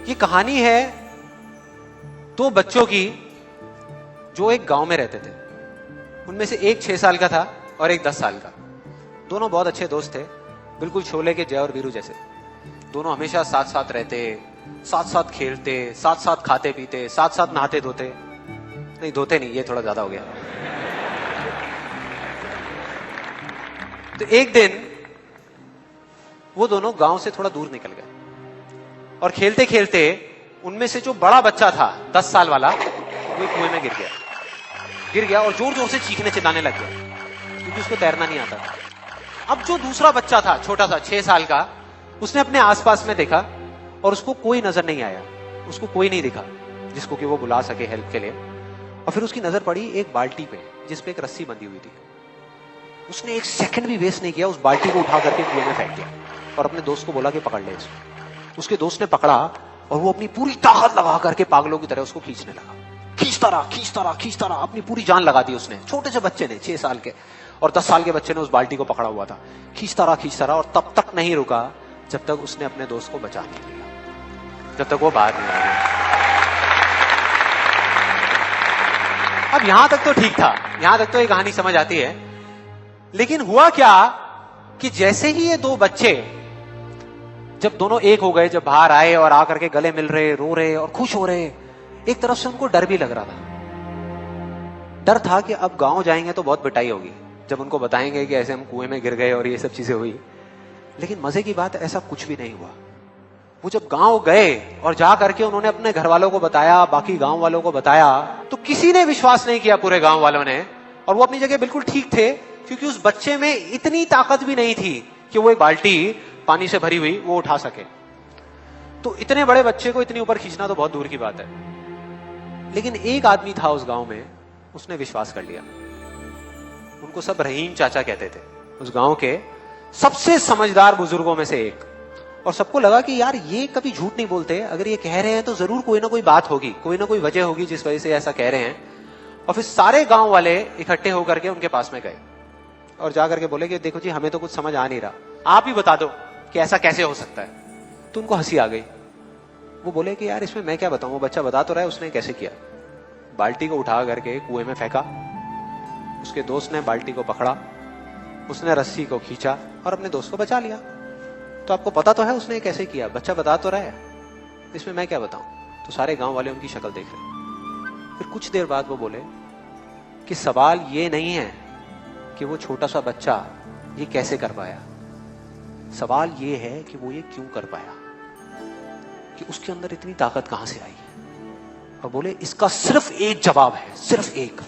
ये कहानी है दो बच्चों की जो एक गांव में रहते थे। उनमें से एक 6 साल का था और एक 10 साल का। दोनों बहुत अच्छे दोस्त थे, बिल्कुल शोले के जय और वीरू जैसे। दोनों हमेशा साथ साथ रहते, साथ साथ खेलते, साथ साथ खाते पीते, साथ साथ नहाते धोते। नहीं धोते नहीं, ये थोड़ा ज्यादा हो गया। तो एक दिन वो दोनों गांव से थोड़ा दूर निकल गए और खेलते खेलते उनमें से जो बड़ा बच्चा था 10 साल वाला, वो कुएं में गिर गया और जोर जोर से चीखने चिल्लाने लग गया क्योंकि उसको तैरना नहीं आता था। अब जो दूसरा बच्चा था छोटा सा 6 साल का, उसने अपने आसपास में देखा और उसको कोई नजर नहीं आया, उसको कोई नहीं दिखा जिसको कि वो बुला सके हेल्प के लिए। और फिर उसकी नजर पड़ी एक बाल्टी पे जिसपे एक रस्सी बंधी हुई थी। उसने एक सेकंड भी वेस्ट नहीं किया, उस बाल्टी को उठा करके कुएं में फेंक दिया और अपने दोस्त को बोला कि पकड़ ले इसको। उसके दोस्त ने पकड़ा और वो अपनी पूरी ताकत लगा करके पागलों की तरह उसको खींचने लगा। खींचता रहा, अपनी पूरी जान लगा दी उसने। छोटे से बच्चे ने, 6 साल के और 10 साल के बच्चे ने उस बाल्टी को पकड़ा हुआ था। खींचता रहा और तब तक नहीं रुका जब तक उसने अपने दोस्त को बचा नहीं लिया, जब तक वो बाहर नहीं आया। अब यहां तक तो ठीक था, यहां तक तो ये कहानी समझ आती है। लेकिन हुआ क्या कि जैसे ही ये दो बच्चे जब दोनों एक हो गए, जब बाहर आए और आकर के गले मिल रहे, रो रहे और खुश हो रहे, एक तरफ से उनको डर भी लग रहा था। डर था कि अब गांव जाएंगे तो बहुत पिटाई होगी जब उनको बताएंगे कि ऐसे हम कुएं में गिर गए और ये सब चीजें हुई। लेकिन मजे की बात, ऐसा कुछ भी नहीं हुआ। वो जब गांव गए और जा करके उन्होंने अपने घर वालों को बताया, बाकी गांव वालों को बताया, तो किसी ने विश्वास नहीं किया, पूरे गांव वालों ने। और वो अपनी जगह बिल्कुल ठीक थे क्योंकि उस बच्चे में इतनी ताकत भी नहीं थी कि वो एक बाल्टी पानी से भरी हुई वो उठा सके। तो इतने बड़े बच्चे को इतनी ऊपर खींचना तो बहुत दूर की बात है। लेकिन एक आदमी था उस गांव में, उसने विश्वास कर लिया। उनको सब रहीम चाचा कहते थे, उस गांव के सबसे समझदार बुजुर्गों में से एक। और सबको लगा कि यार ये कभी झूठ नहीं बोलते, अगर ये कह रहे हैं तो जरूर कोई ना कोई बात होगी, कोई ना कोई वजह होगी जिस वजह से ऐसा कह रहे हैं। और फिर सारे गांव वाले इकट्ठे होकर के उनके पास में गए और जाकर के बोले कि देखो जी, हमें तो कुछ समझ आ नहीं रहा, आप ही बता दो कि ऐसा कैसे हो सकता है। तो उनको हंसी आ गई। वो बोले कि यार इसमें मैं क्या बताऊं, वो बच्चा बता तो रहा है उसने कैसे किया। बाल्टी को उठा करके कुएं में फेंका, उसके दोस्त ने बाल्टी को पकड़ा, उसने रस्सी को खींचा और अपने दोस्त को बचा लिया। तो आपको पता तो है उसने कैसे किया, बच्चा बता तो रहा है, इसमें मैं क्या बताऊं। तो सारे गांव वाले उनकी शक्ल देख रहे। फिर कुछ देर बाद वो बोले कि सवाल ये नहीं है कि वो छोटा सा बच्चा ये कैसे कर पाया, सवाल ये है कि वो ये क्यों कर पाया, कि उसके अंदर इतनी ताकत कहां से आई। और बोले इसका सिर्फ एक जवाब है, सिर्फ एक,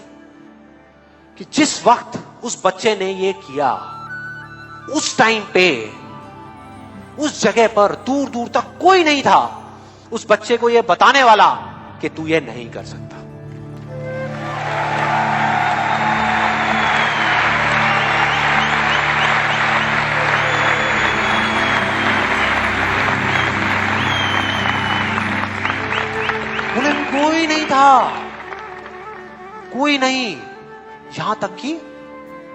कि जिस वक्त उस बच्चे ने ये किया, उस टाइम पे उस जगह पर दूर दूर तक कोई नहीं था उस बच्चे को ये बताने वाला कि तू ये नहीं कर सकता। बोले कोई नहीं था, कोई नहीं, यहां तक कि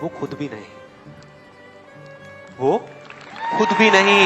वो खुद भी नहीं, वो खुद भी नहीं।